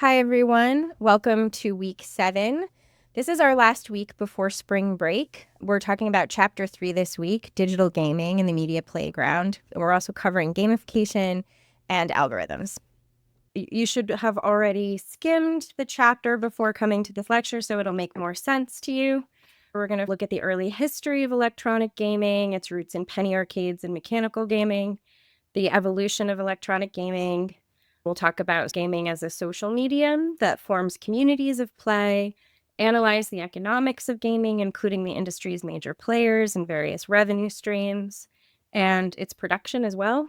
Hi, everyone. Welcome to week 7. This is our last week before spring break. We're talking about chapter 3 this week, digital gaming and the media playground. We're also covering gamification and algorithms. You should have already skimmed the chapter before coming to this lecture, so it'll make more sense to you. We're going to look at the early history of electronic gaming, its roots in penny arcades and mechanical gaming, the evolution of electronic gaming. We'll talk about gaming as a social medium that forms communities of play, analyze the economics of gaming, including the industry's major players and various revenue streams, and its production as well,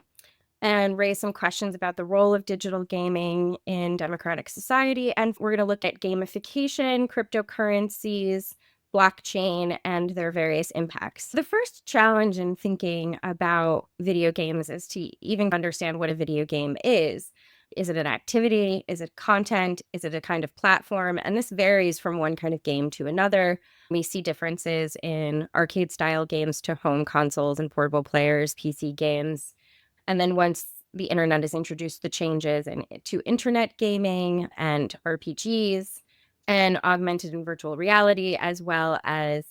and raise some questions about the role of digital gaming in democratic society. And we're going to look at gamification, cryptocurrencies, blockchain, and their various impacts. The first challenge in thinking about video games is to even understand what a video game is. Is it an activity? Is it content? Is it a kind of platform? And this varies from one kind of game to another. We see differences in arcade-style games to home consoles and portable players, PC games. And then once the internet is introduced, the changes to internet gaming and RPGs and augmented and virtual reality, as well as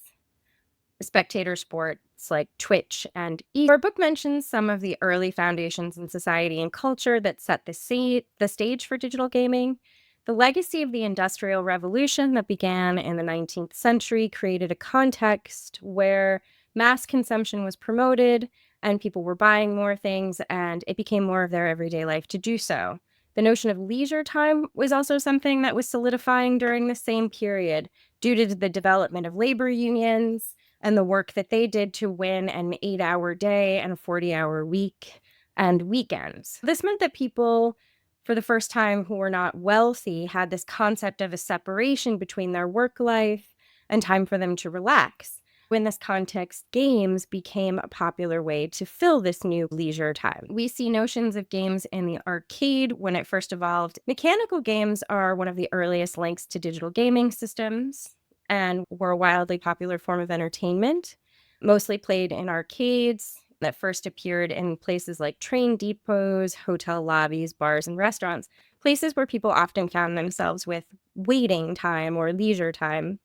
spectator sports like Twitch and Our book mentions some of the early foundations in society and culture that set the stage for digital gaming. The legacy of the Industrial Revolution that began in the 19th century created a context where mass consumption was promoted and people were buying more things, and it became more of their everyday life to do so. The notion of leisure time was also something that was solidifying during the same period due to the development of labor unions and the work that they did to win an 8-hour day and a 40-hour week and weekends. This meant that people, for the first time, who were not wealthy, had this concept of a separation between their work life and time for them to relax. In this context, games became a popular way to fill this new leisure time. We see notions of games in the arcade when it first evolved. Mechanical games are one of the earliest links to digital gaming systems and were a wildly popular form of entertainment, mostly played in arcades that first appeared in places like train depots, hotel lobbies, bars, and restaurants, places where people often found themselves with waiting time or leisure time.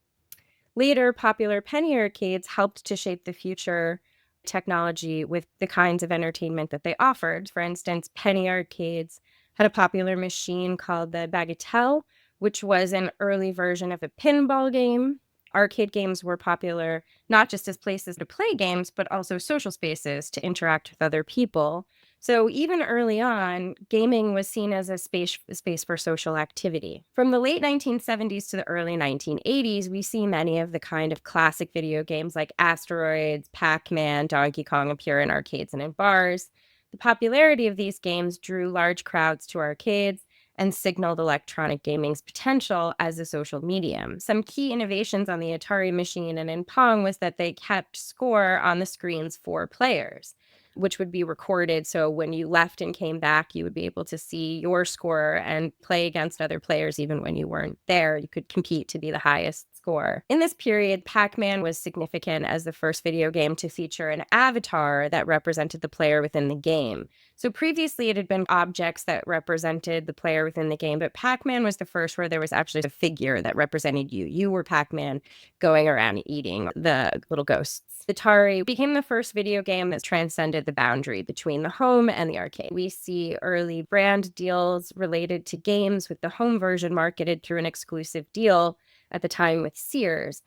Later, popular penny arcades helped to shape the future technology with the kinds of entertainment that they offered. For instance, penny arcades had a popular machine called the Bagatelle, which was an early version of a pinball game. Arcade games were popular not just as places to play games, but also social spaces to interact with other people. So even early on, gaming was seen as a space for social activity. From the late 1970s to the early 1980s, we see many of the kind of classic video games like Asteroids, Pac-Man, Donkey Kong appear in arcades and in bars. The popularity of these games drew large crowds to arcades and signaled electronic gaming's potential as a social medium. Some key innovations on the Atari machine and in Pong was that they kept score on the screens for players, which would be recorded. So when you left and came back, you would be able to see your score and play against other players even when you weren't there. You could compete to be the highest score. In this period, Pac-Man was significant as the first video game to feature an avatar that represented the player within the game. So previously, it had been objects that represented the player within the game, but Pac-Man was the first where there was actually a figure that represented you. You were Pac-Man going around eating the little ghosts. Atari became the first video game that transcended the boundary between the home and the arcade. We see early brand deals related to games, with the home version marketed through an exclusive deal at the time with Sears.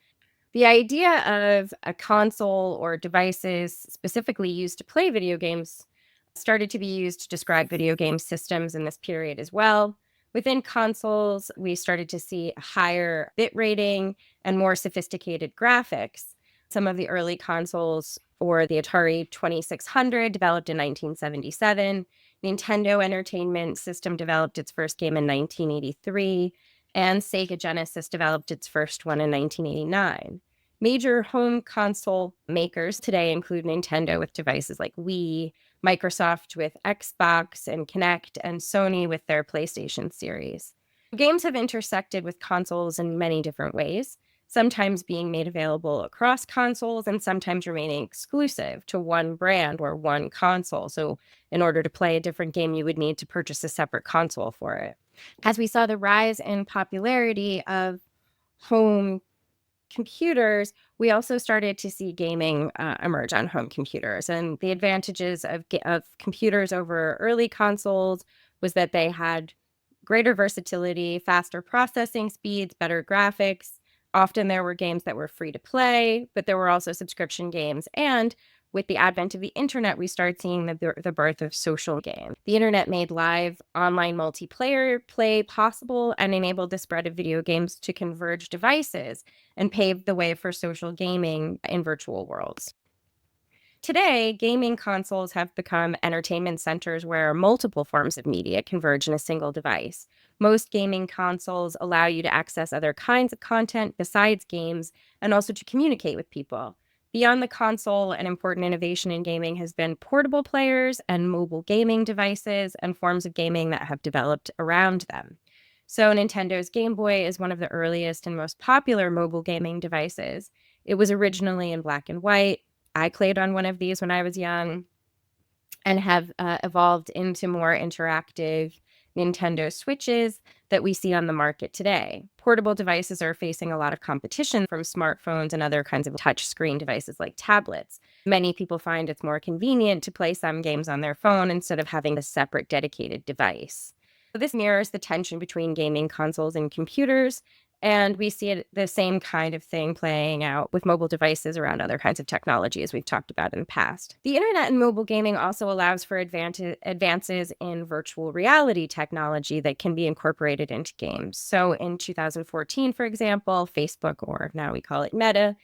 The idea of a console or devices specifically used to play video games started to be used to describe video game systems in this period as well. Within consoles, we started to see higher bit rating and more sophisticated graphics. Some of the early consoles, or the Atari 2600, developed in 1977. Nintendo Entertainment System developed its first game in 1983, and Sega Genesis developed its first one in 1989. Major home console makers today include Nintendo with devices like Wii, Microsoft with Xbox and Kinect, and Sony with their PlayStation series. Games have intersected with consoles in many different ways, sometimes being made available across consoles and sometimes remaining exclusive to one brand or one console. So in order to play a different game, you would need to purchase a separate console for it. As we saw the rise in popularity of home computers, we also started to see gaming emerge on home computers. And the advantages of computers over early consoles was that they had greater versatility, faster processing speeds, better graphics. Often there were games that were free to play, but there were also subscription games. And with the advent of the internet, we start seeing the birth of social games. The internet made live online multiplayer play possible and enabled the spread of video games to converge devices and paved the way for social gaming in virtual worlds. Today, gaming consoles have become entertainment centers where multiple forms of media converge in a single device. Most gaming consoles allow you to access other kinds of content besides games and also to communicate with people. Beyond the console, an important innovation in gaming has been portable players and mobile gaming devices and forms of gaming that have developed around them. So, Nintendo's Game Boy is one of the earliest and most popular mobile gaming devices. It was originally in black and white. I played on one of these when I was young and have evolved into more interactive Nintendo Switches that we see on the market today. Portable devices are facing a lot of competition from smartphones and other kinds of touch screen devices like tablets. Many people find it's more convenient to play some games on their phone instead of having a separate dedicated device. So this mirrors the tension between gaming consoles and computers, and we see the same kind of thing playing out with mobile devices around other kinds of technology, as we've talked about in the past. The internet and mobile gaming also allows for advances in virtual reality technology that can be incorporated into games. So in 2014, for example, Facebook, or now we call it Meta,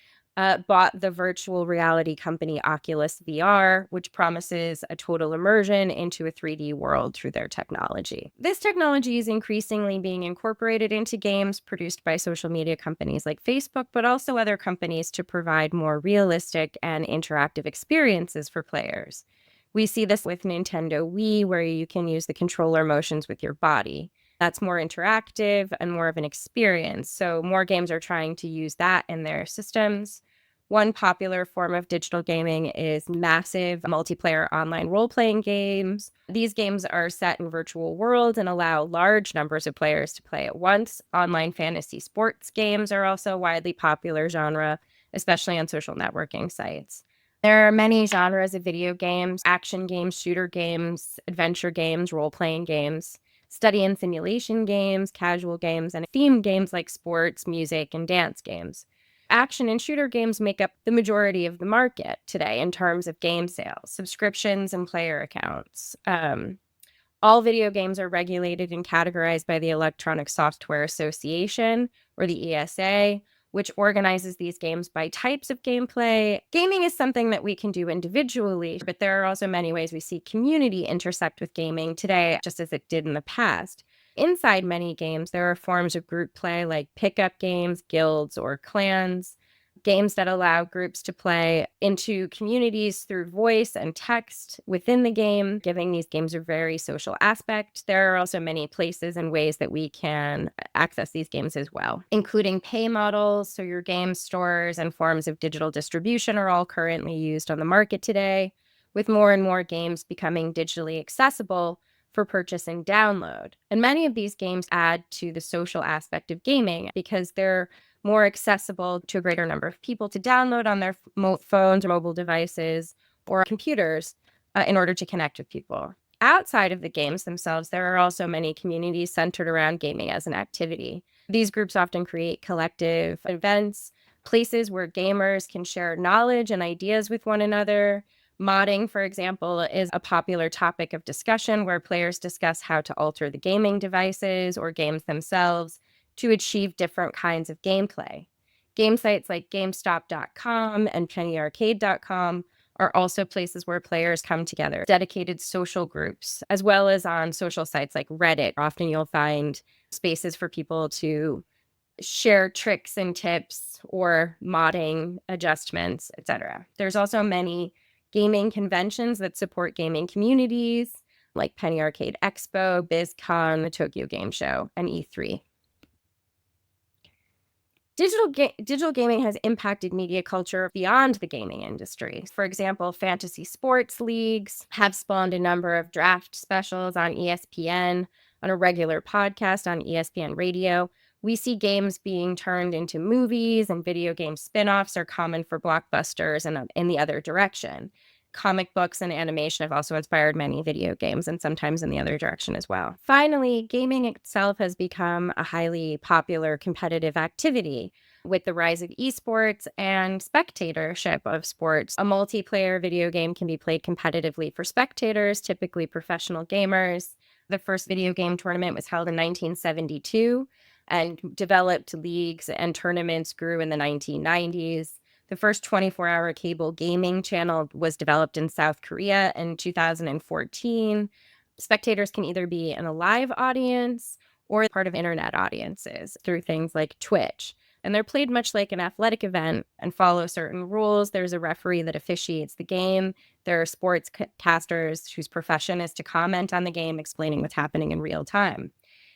bought the virtual reality company Oculus VR, which promises a total immersion into a 3D world through their technology. This technology is increasingly being incorporated into games produced by social media companies like Facebook, but also other companies to provide more realistic and interactive experiences for players. We see this with Nintendo Wii, where you can use the controller motions with your body. That's more interactive and more of an experience. So more games are trying to use that in their systems. One popular form of digital gaming is massive multiplayer online role-playing games. These games are set in virtual worlds and allow large numbers of players to play at once. Online fantasy sports games are also a widely popular genre, especially on social networking sites. There are many genres of video games: action games, shooter games, adventure games, role-playing games, study and simulation games, casual games, and themed games like sports, music, and dance games. Action and shooter games make up the majority of the market today in terms of game sales, subscriptions, and player accounts. All video games are regulated and categorized by the Electronic Software Association, or the ESA, which organizes these games by types of gameplay. Gaming is something that we can do individually, but there are also many ways we see community intersect with gaming today, just as it did in the past. Inside many games, there are forms of group play like pickup games, guilds, or clans, games that allow groups to play into communities through voice and text within the game, giving these games a very social aspect. There are also many places and ways that we can access these games as well, including pay models. So your game stores and forms of digital distribution are all currently used on the market today, with more and more games becoming digitally accessible for purchase and download. And many of these games add to the social aspect of gaming because they're more accessible to a greater number of people to download on their phones or mobile devices or computers in order to connect with people. Outside of the games themselves, there are also many communities centered around gaming as an activity. These groups often create collective events, places where gamers can share knowledge and ideas with one another. Modding, for example, is a popular topic of discussion where players discuss how to alter the gaming devices or games themselves to achieve different kinds of gameplay. Game sites like GameStop.com and PennyArcade.com are also places where players come together, dedicated social groups, as well as on social sites like Reddit. Often you'll find spaces for people to share tricks and tips or modding adjustments, etc. There's also many gaming conventions that support gaming communities like Penny Arcade Expo, BizCon, the Tokyo Game Show, and E3. Digital gaming has impacted media culture beyond the gaming industry. For example, fantasy sports leagues have spawned a number of draft specials on ESPN. on a regular podcast on ESPN Radio. We see games being turned into movies, and video game spin-offs are common for blockbusters and in the other direction. Comic books and animation have also inspired many video games, and sometimes in the other direction as well. Finally, gaming itself has become a highly popular competitive activity. With the rise of esports and spectatorship of sports, a multiplayer video game can be played competitively for spectators, typically professional gamers. The first video game tournament was held in 1972, and developed leagues and tournaments grew in the 1990s. The first 24-hour cable gaming channel was developed in South Korea in 2014. Spectators can either be in a live audience or part of internet audiences through things like Twitch. And they're played much like an athletic event and follow certain rules. There's a referee that officiates the game. There are sports casters whose profession is to comment on the game, explaining what's happening in real time.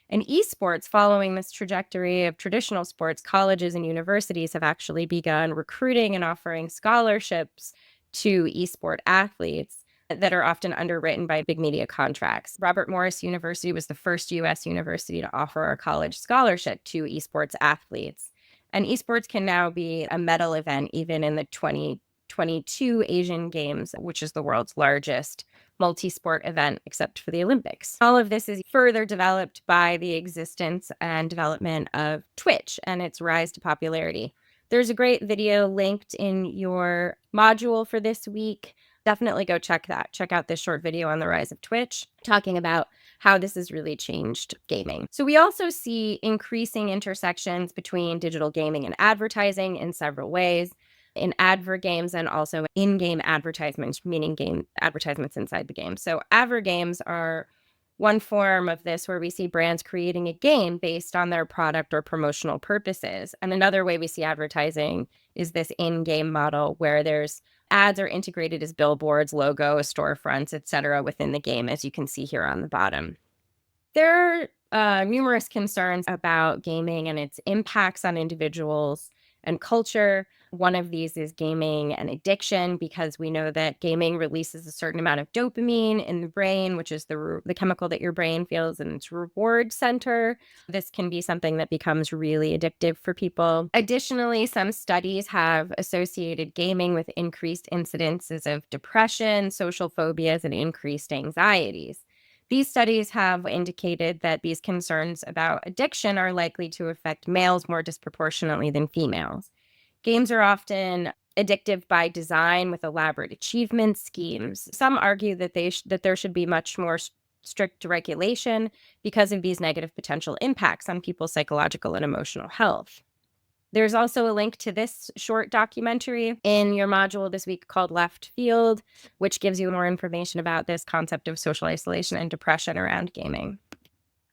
In esports, following this trajectory of traditional sports, colleges and universities have actually begun recruiting and offering scholarships to esport athletes that are often underwritten by big media contracts. Robert Morris University was the first U.S. university to offer a college scholarship to esports athletes. And esports can now be a medal event even in the 2022 Asian Games, which is the world's largest multi-sport event except for the Olympics. All of this is further developed by the existence and development of Twitch and its rise to popularity. There's a great video linked in your module for this week. Definitely go check that. Check out this short video on the rise of Twitch, talking about how this has really changed gaming. So we also see increasing intersections between digital gaming and advertising in several ways. In advert games and also in-game advertisements, meaning game advertisements inside the game. So advert games are one form of this where we see brands creating a game based on their product or promotional purposes. And another way we see advertising is this in-game model where there's ads are integrated as billboards, logos, storefronts, etc. within the game, as you can see here on the bottom. There are numerous concerns about gaming and its impacts on individuals and culture. One of these is gaming and addiction, because we know that gaming releases a certain amount of dopamine in the brain, which is the chemical that your brain feels in its reward center. This can be something that becomes really addictive for people. Additionally, some studies have associated gaming with increased incidences of depression, social phobias, and increased anxieties. These studies have indicated that these concerns about addiction are likely to affect males more disproportionately than females. Games are often addictive by design with elaborate achievement schemes. Some argue that that there should be much more strict regulation because of these negative potential impacts on people's psychological and emotional health. There's also a link to this short documentary in your module this week called Left Field, which gives you more information about this concept of social isolation and depression around gaming.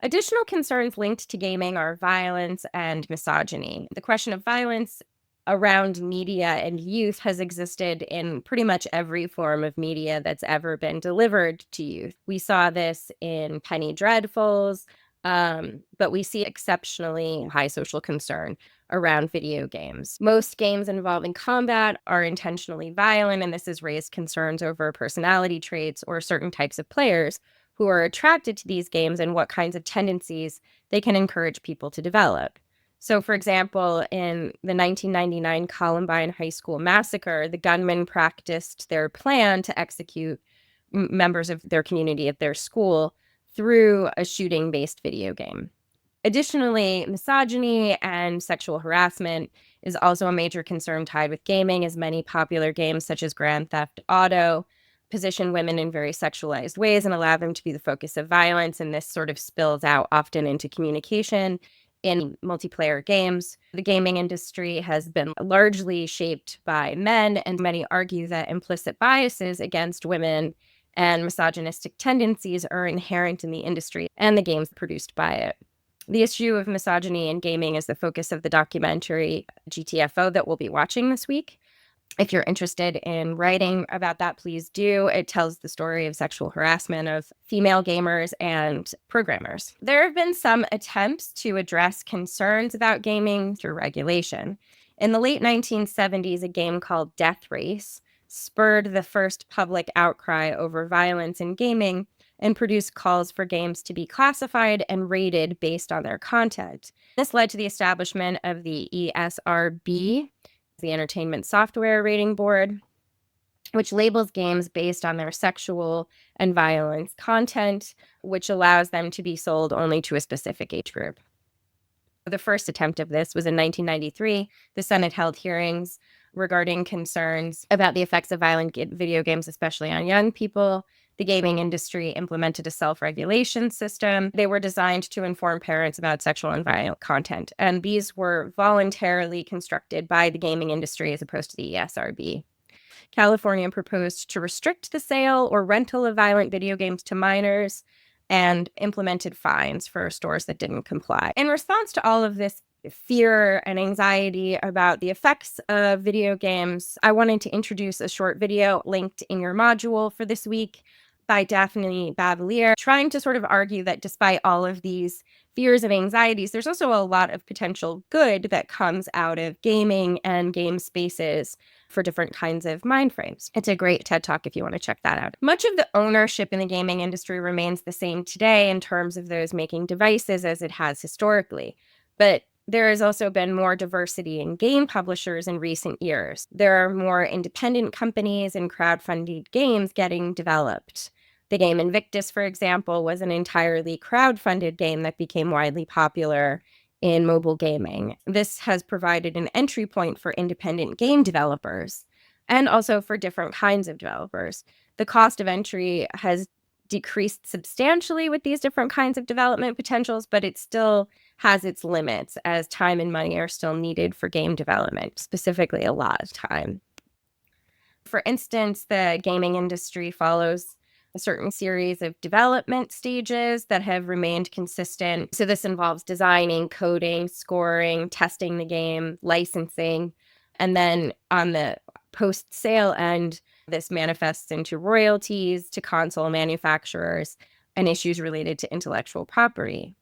Additional concerns linked to gaming are violence and misogyny. The question of violence around media and youth has existed in pretty much every form of media that's ever been delivered to youth. We saw this in Penny Dreadfuls, but we see exceptionally high social concern around video games. Most games involving combat are intentionally violent, and this has raised concerns over personality traits or certain types of players who are attracted to these games and what kinds of tendencies they can encourage people to develop. So, for example, in the 1999 Columbine High School massacre, the gunmen practiced their plan to execute members of their community at their school through a shooting-based video game. Additionally, misogyny and sexual harassment is also a major concern tied with gaming, as many popular games such as Grand Theft Auto position women in very sexualized ways and allow them to be the focus of violence, and this sort of spills out often into communication in multiplayer games. The gaming industry has been largely shaped by men, and many argue that implicit biases against women and misogynistic tendencies are inherent in the industry and the games produced by it. The issue of misogyny in gaming is the focus of the documentary GTFO that we'll be watching this week. If you're interested in writing about that, please do. It tells the story of sexual harassment of female gamers and programmers. There have been some attempts to address concerns about gaming through regulation. In the late 1970s, a game called Death Race spurred the first public outcry over violence in gaming and produced calls for games to be classified and rated based on their content. This led to the establishment of the ESRB, the Entertainment Software Rating Board, which labels games based on their sexual and violence content, which allows them to be sold only to a specific age group. The first attempt of this was in 1993. The Senate held hearings regarding concerns about the effects of violent video games, especially on young people. The gaming industry implemented a self-regulation system. They were designed to inform parents about sexual and violent content, and these were voluntarily constructed by the gaming industry as opposed to the ESRB. California proposed to restrict the sale or rental of violent video games to minors and implemented fines for stores that didn't comply. In response to all of this fear and anxiety about the effects of video games, I wanted to introduce a short video linked in your module for this week by Daphne Bavelier, trying to sort of argue that despite all of these fears and anxieties, there's also a lot of potential good that comes out of gaming and game spaces for different kinds of mind frames. It's a great TED Talk if you want to check that out. Much of the ownership in the gaming industry remains the same today in terms of those making devices as it has historically. But there has also been more diversity in game publishers in recent years. There are more independent companies and crowd-funded games getting developed. The game Invictus, for example, was an entirely crowd-funded game that became widely popular in mobile gaming. This has provided an entry point for independent game developers and also for different kinds of developers. The cost of entry has decreased substantially with these different kinds of development potentials, but it still has its limits as time and money are still needed for game development, specifically a lot of time. For instance, the gaming industry follows a certain series of development stages that have remained consistent. So this involves designing, coding, scoring, testing the game, licensing, and then on the post-sale end, this manifests into royalties to console manufacturers and issues related to intellectual property.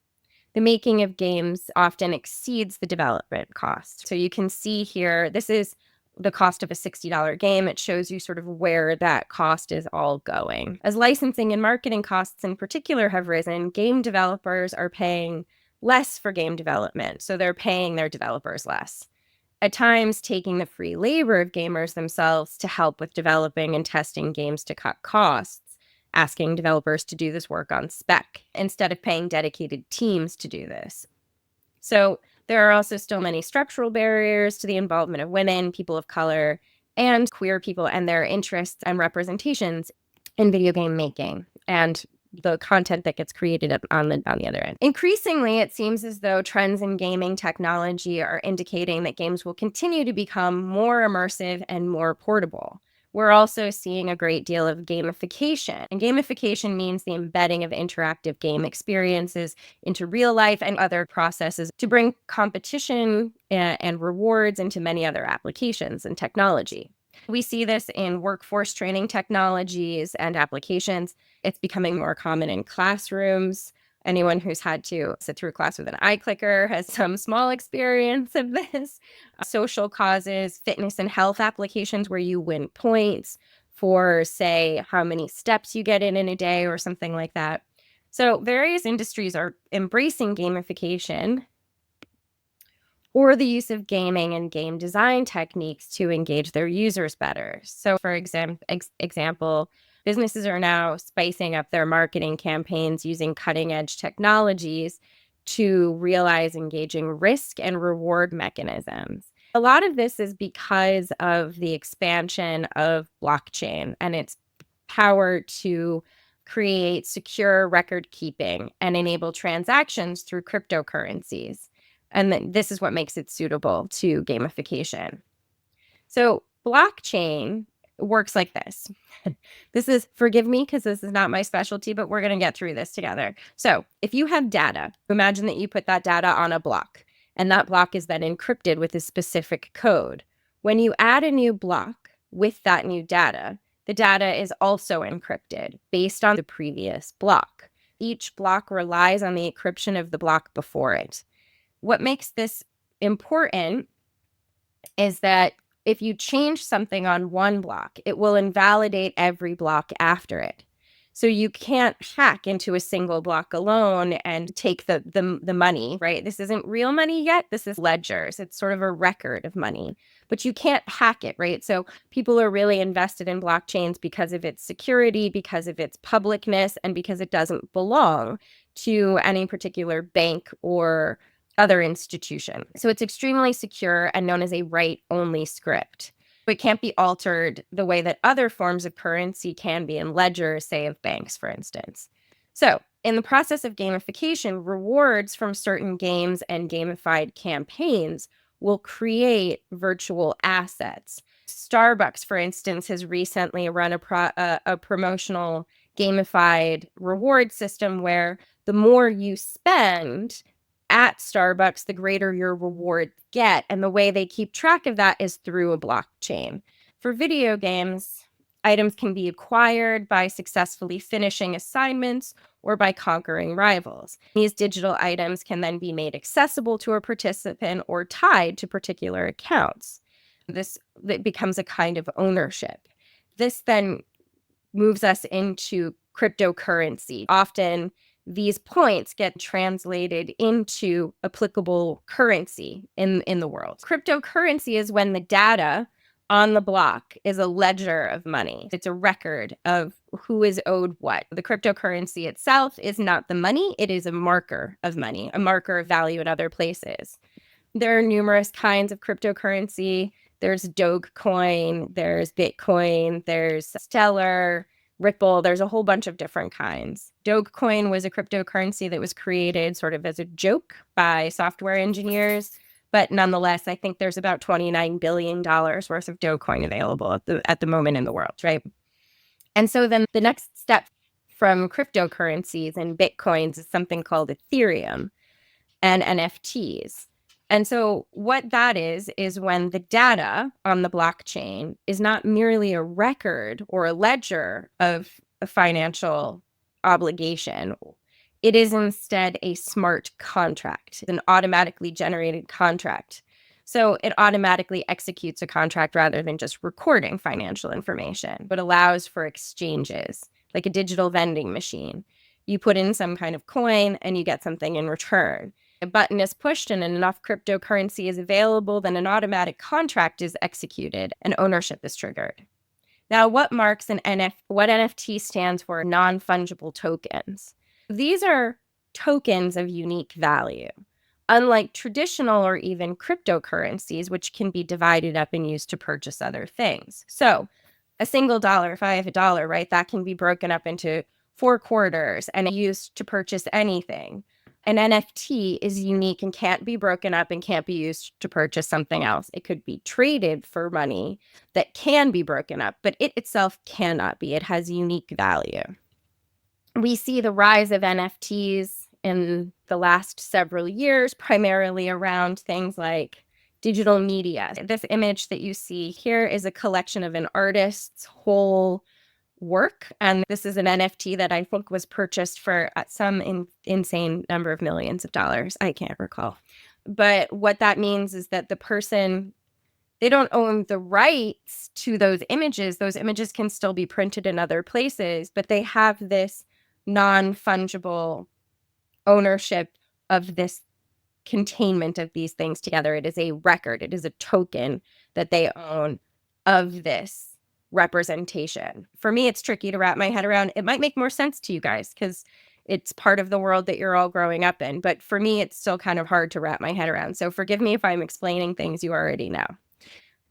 The making of games often exceeds the development cost. So you can see here, this is the cost of a $60 game. It shows you sort of where that cost is all going. As licensing and marketing costs in particular have risen, game developers are paying less for game development. So they're paying their developers less, at times taking the free labor of gamers themselves to help with developing and testing games to cut costs, asking developers to do this work on spec instead of paying dedicated teams to do this. So there are also still many structural barriers to the involvement of women, people of color, and queer people and their interests and representations in video game making and the content that gets created on the other end. Increasingly, it seems as though trends in gaming technology are indicating that games will continue to become more immersive and more portable. We're also seeing a great deal of gamification. And gamification means the embedding of interactive game experiences into real life and other processes to bring competition and rewards into many other applications and technology. We see this in workforce training technologies and applications. It's becoming more common in classrooms. Anyone who's had to sit through a class with an eye clicker has some small experience of this. Social causes, fitness and health applications where you win points for, say, how many steps you get in a day or something like that. So various industries are embracing gamification or the use of gaming and game design techniques to engage their users better. So for example, businesses are now spicing up their marketing campaigns using cutting-edge technologies to realize engaging risk and reward mechanisms. A lot of this is because of the expansion of blockchain and its power to create secure record keeping and enable transactions through cryptocurrencies. And this is what makes it suitable to gamification. So blockchain works like this. This is, forgive me because this is not my specialty, but we're going to get through this together. So if you have data, imagine that you put that data on a block, and that block is then encrypted with a specific code. When you add a new block with that new data, the data is also encrypted based on the previous block. Each block relies on the encryption of the block before it. What makes this important is that if you change something on one block, it will invalidate every block after it. So you can't hack into a single block alone and take the money, right? This isn't real money yet. This is ledgers. It's sort of a record of money, but you can't hack it, right? So people are really invested in blockchains because of its security, because of its publicness, and because it doesn't belong to any particular bank or other institution. So it's extremely secure and known as a write-only script. It can't be altered the way that other forms of currency can be in ledgers, say, of banks, for instance. So in the process of gamification, rewards from certain games and gamified campaigns will create virtual assets. Starbucks, for instance, has recently run a promotional gamified reward system where the more you spend at Starbucks, the greater your reward get. And the way they keep track of that is through a blockchain. For video games, items can be acquired by successfully finishing assignments or by conquering rivals. These digital items can then be made accessible to a participant or tied to particular accounts. This becomes a kind of ownership. This then moves us into cryptocurrency. Often these points get translated into applicable currency in the world. Cryptocurrency is when the data on the block is a ledger of money. It's a record of who is owed what. The cryptocurrency itself is not the money, it is a marker of money, a marker of value in other places. There are numerous kinds of cryptocurrency. There's Dogecoin, there's Bitcoin, there's Stellar, Ripple. There's a whole bunch of different kinds. Dogecoin was a cryptocurrency that was created sort of as a joke by software engineers. But nonetheless, I think there's about $29 billion worth of Dogecoin available at the moment in the world, right? And so then the next step from cryptocurrencies and Bitcoins is something called Ethereum and NFTs. And so what that is when the data on the blockchain is not merely a record or a ledger of a financial obligation. It is instead a smart contract, an automatically generated contract. So it automatically executes a contract rather than just recording financial information, but allows for exchanges, like a digital vending machine. You put in some kind of coin and you get something in return. A button is pushed and enough cryptocurrency is available, then an automatic contract is executed and ownership is triggered. Now, what marks what NFT stands for? Non-fungible tokens. These are tokens of unique value. Unlike traditional or even cryptocurrencies, which can be divided up and used to purchase other things. So a single dollar, if I have a dollar, right, that can be broken up into 4 quarters and used to purchase anything. An NFT is unique and can't be broken up and can't be used to purchase something else. It could be traded for money that can be broken up, but it itself cannot be. It has unique value. We see the rise of NFTs in the last several years, primarily around things like digital media. This image that you see here is a collection of an artist's whole work. And this is an NFT that I think was purchased for some insane number of millions of dollars. I can't recall. But what that means is that the person, they don't own the rights to those images. Those images can still be printed in other places, but they have this non-fungible ownership of this containment of these things together. It is a record. It is a token that they own of this representation. For me, it's tricky to wrap my head around. It might make more sense to you guys because it's part of the world that you're all growing up in. But for me, it's still kind of hard to wrap my head around. So forgive me if I'm explaining things you already know.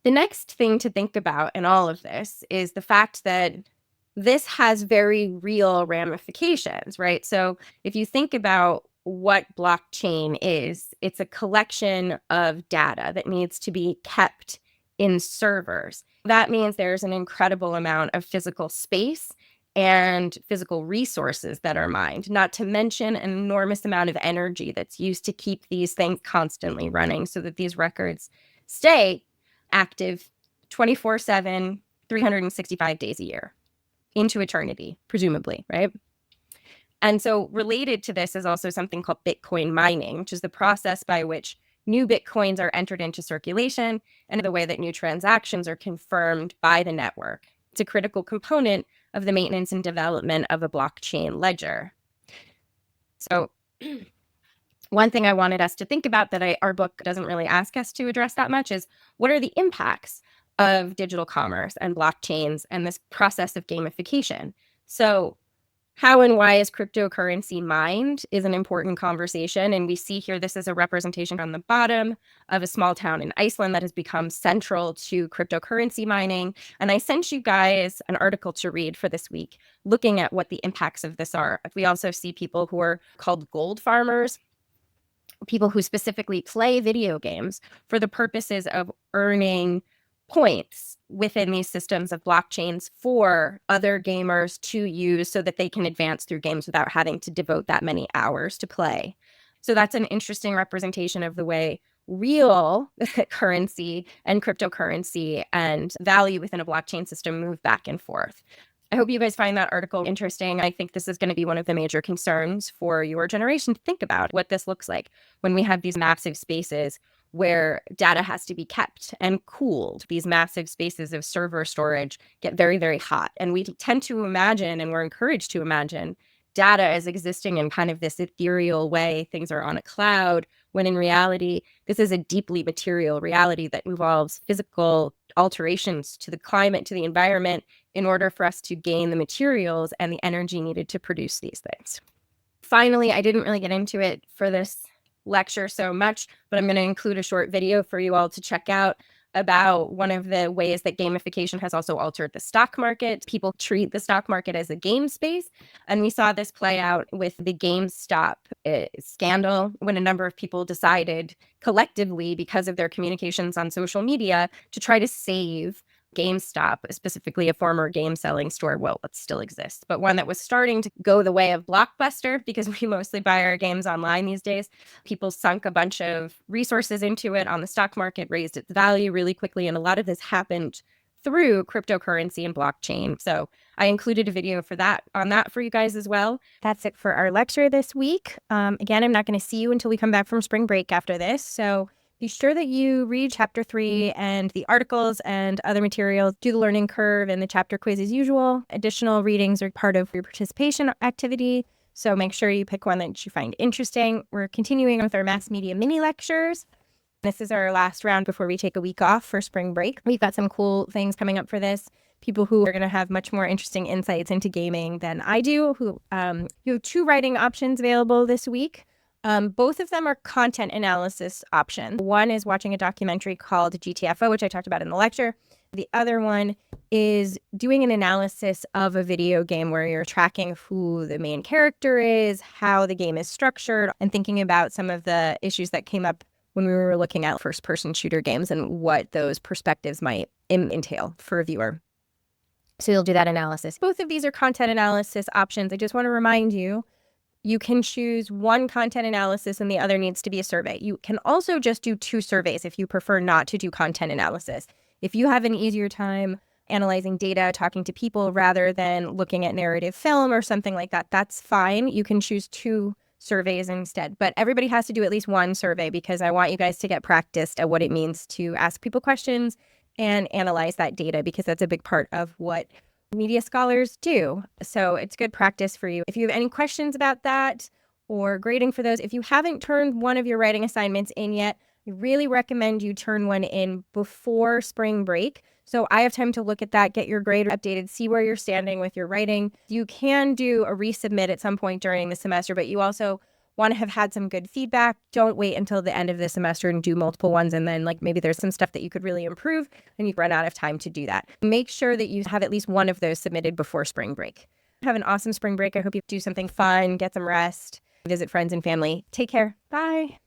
The next thing to think about in all of this is the fact that this has very real ramifications, right? So if you think about what blockchain is, it's a collection of data that needs to be kept in servers. That means there's an incredible amount of physical space and physical resources that are mined, not to mention an enormous amount of energy that's used to keep these things constantly running so that these records stay active 24/7, 365 days a year into eternity, presumably, right? And so related to this is also something called Bitcoin mining, which is the process by which new Bitcoins are entered into circulation and the way that new transactions are confirmed by the network. It's a critical component of the maintenance and development of a blockchain ledger. So one thing I wanted us to think about that our book doesn't really ask us to address that much is what are the impacts of digital commerce and blockchains and this process of gamification? So how and why is cryptocurrency mined is an important conversation. And we see here, this is a representation on the bottom of a small town in Iceland that has become central to cryptocurrency mining. And I sent you guys an article to read for this week, looking at what the impacts of this are. We also see people who are called gold farmers, people who specifically play video games for the purposes of earning points within these systems of blockchains for other gamers to use so that they can advance through games without having to devote that many hours to play. So that's an interesting representation of the way real currency and cryptocurrency and value within a blockchain system move back and forth. I hope you guys find that article interesting. I think this is going to be one of the major concerns for your generation to think about what this looks like when we have these massive spaces where data has to be kept and cooled. These massive spaces of server storage get very, very hot. And we tend to imagine, and we're encouraged to imagine, data as existing in kind of this ethereal way. Things are on a cloud, when in reality, this is a deeply material reality that involves physical alterations to the climate, to the environment, in order for us to gain the materials and the energy needed to produce these things. Finally, I didn't really get into it for this lecture so much, but I'm going to include a short video for you all to check out about one of the ways that gamification has also altered the stock market. People treat the stock market as a game space. And we saw this play out with the GameStop scandal when a number of people decided collectively, because of their communications on social media, to try to save GameStop, specifically a former game selling store. Well, it still exists, but one that was starting to go the way of Blockbuster, because we mostly buy our games online these days. People sunk a bunch of resources into it on the stock market, raised its value really quickly. And a lot of this happened through cryptocurrency and blockchain. So I included a video for that for you guys as well. That's it for our lecture this week. Again, I'm not going to see you until we come back from spring break after this. So be sure that you read chapter 3 and the articles and other materials. Do the learning curve and the chapter quiz as usual. Additional readings are part of your participation activity, so make sure you pick one that you find interesting. We're continuing with our mass media mini lectures. This is our last round before we take a week off for spring break. We've got some cool things coming up for this. People who are going to have much more interesting insights into gaming than I do. You have 2 writing options available this week. Both of them are content analysis options. One is watching a documentary called GTFO, which I talked about in the lecture. The other one is doing an analysis of a video game where you're tracking who the main character is, how the game is structured, and thinking about some of the issues that came up when we were looking at first-person shooter games and what those perspectives might entail for a viewer. So you'll do that analysis. Both of these are content analysis options. I just want to remind you, you can choose one content analysis and the other needs to be a survey. You can also just do 2 surveys if you prefer not to do content analysis. If you have an easier time analyzing data, talking to people rather than looking at narrative film or something like that, that's fine. You can choose 2 surveys instead. But everybody has to do at least 1 survey because I want you guys to get practiced at what it means to ask people questions and analyze that data, because that's a big part of what media scholars do. So it's good practice for you. If you have any questions about that or grading for those, if you haven't turned one of your writing assignments in yet, I really recommend you turn one in before spring break. So I have time to look at that, get your grade updated, see where you're standing with your writing. You can do a resubmit at some point during the semester, but you also want to have had some good feedback. Don't wait until the end of the semester and do multiple ones. And then maybe there's some stuff that you could really improve and you run out of time to do that. Make sure that you have at least one of those submitted before spring break. Have an awesome spring break. I hope you do something fun, get some rest, visit friends and family. Take care. Bye.